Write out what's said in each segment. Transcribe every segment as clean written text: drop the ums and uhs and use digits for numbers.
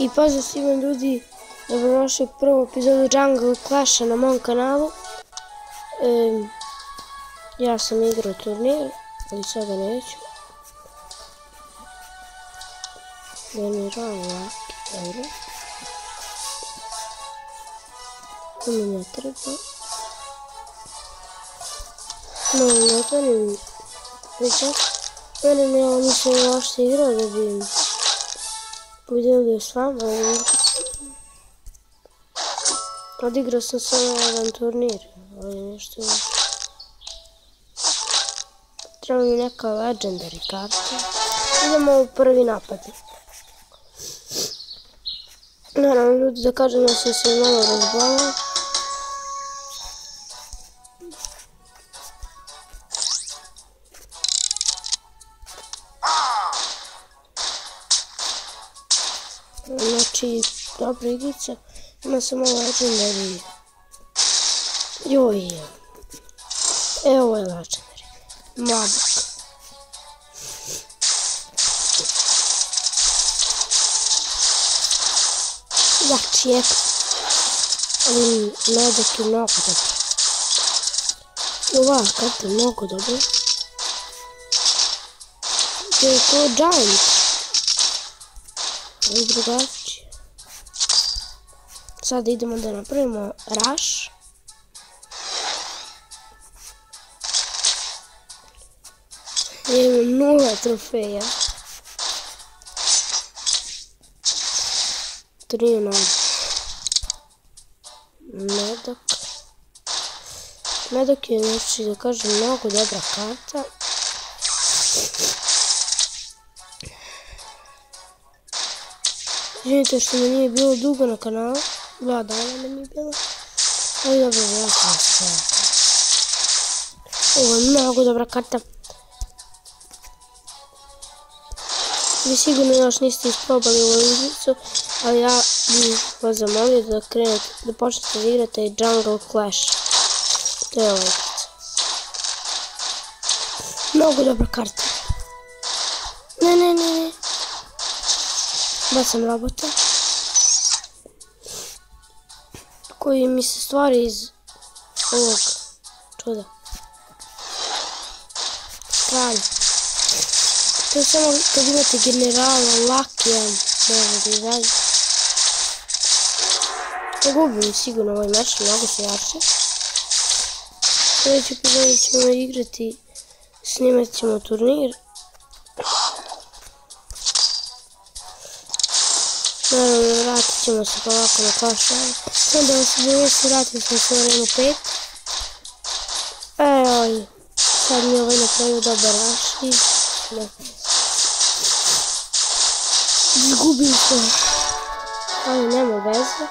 I pozdrav svima ljudi, dobrodošli u prvu epizodu Jungle Clasha na mom kanalu. Ja sam igrao turnir, ali sada neću. General laki, dobro. To mi ne treba. No, ne otvorim pričak. Mene ja nisam uopšte igrao da bi podijelio s vama. Odigrao sam samo jedan turnir, ali nešto... Treba mi neka legendary karta. Idemo u prvi napad. Naravno ljudi, da kažem da sam se malo razbolao. Znači, dobra igrica. Ima samo legendary. Joj. Evo je legendary. Mabuk. Znači je. Ali Medak je mnogo dobro. I ova karta je mnogo dobro. Je to Giant. Ali drugačije. Sada idemo da napravimo rush. Imam 0 trofeja. 3 na Medak. Medak je, znači da kažem, mnogo dobra karta. Izvinite što mi nije bilo dugo na kanalu. 2 dana mi nije bilo. Ali dobro, vratimo se. Ovo je mnogo dobra karta. Vi sigurno još niste isprobali ovu igricu, ali ja bih vas zamolio da počnete da igrate Jungle Clash. To je ova igrica. Mnogo dobra karta. Ne. Bacam robota. Koji mi se stvori iz ovog čuda. Kralj. To je samo kad imate generala, lakija, možda da izađe. Ne gubim sigurno ovaj meč, mnogo se jače. Sljedeći epizodi ćemo igrati, snimat ćemo turnir. Naravno, vratit ćemo se polako na Clash Royale. Samo da vas obavijesti, vratili smo se u arenu 5. Ej, sad mi ovaj napravio dobar rush i... Izgubim se, ali nema veze.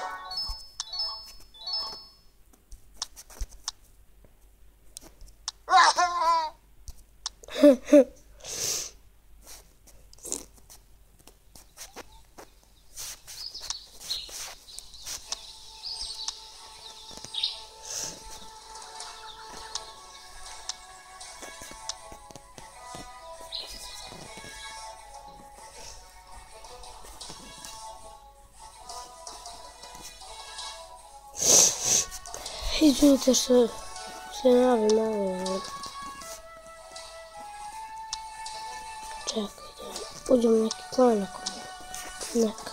Izvinite što se javim malo. Čekaj da uđem neki klan ako nekako.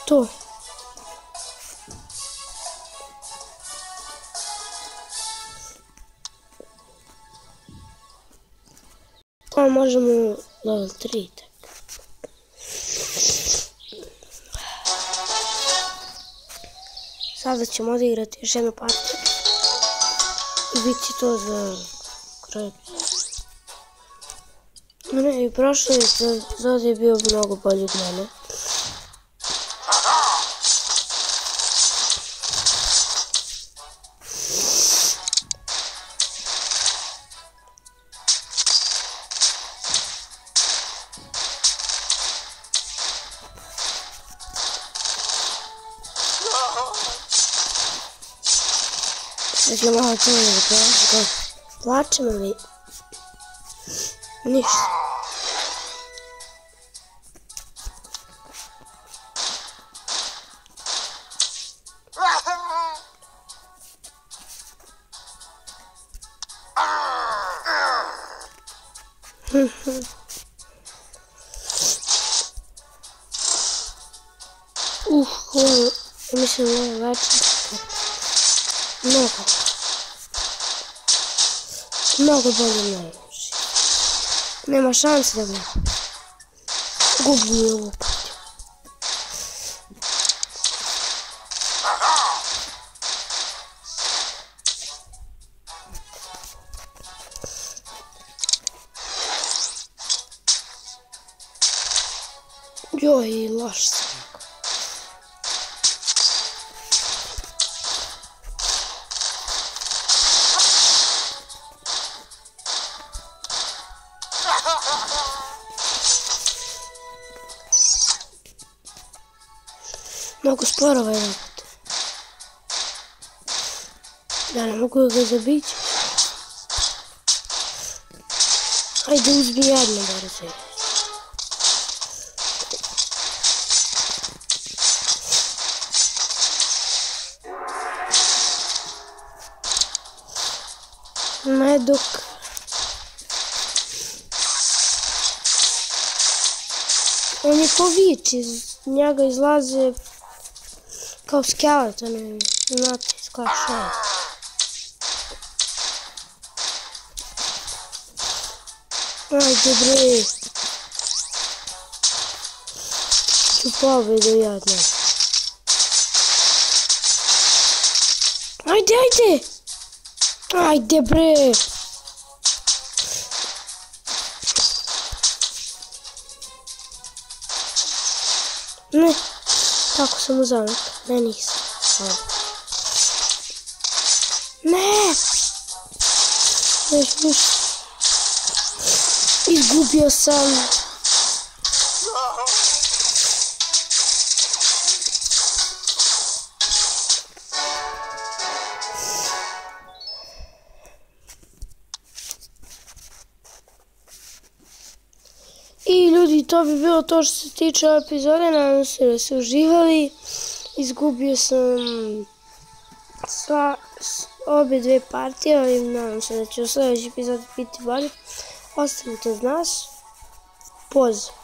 To. Pa možemo level 3 tek. Sada ćemo odigrati još jednu partiju. I bit će to za kraj. Ne, i prošli epizod je bio mnogo bolji od mene. Mislim malo to da plačem, ali ništa. Ovo, mislim da je večer. Mnogo bolje ne može. Nema šanse da ga gubi ovu partiju. Joj, loš sam. Mnogo sporo ovaj robot. Da, ne mogu ga zabići. Hajde uzmi jedno brzo. Medok. On je ko vič, iz njega izlaze kao skeleton, znate, iz Clash. Ajde bre. Ću pobedu jedno. Ajde, ajde! Ajde bre! Ne, tako sam uzao, ne nisam. Ne! Još ništa. Izgubio sam. I ljudi, to bi bilo to što se tiče ove epizode, nadam se da ste uživali. Izgubio sam obje dve partije, ali nadam se da će u sljedećoj epizodi biti bolje. Ostavite uz nas. Pozdrav.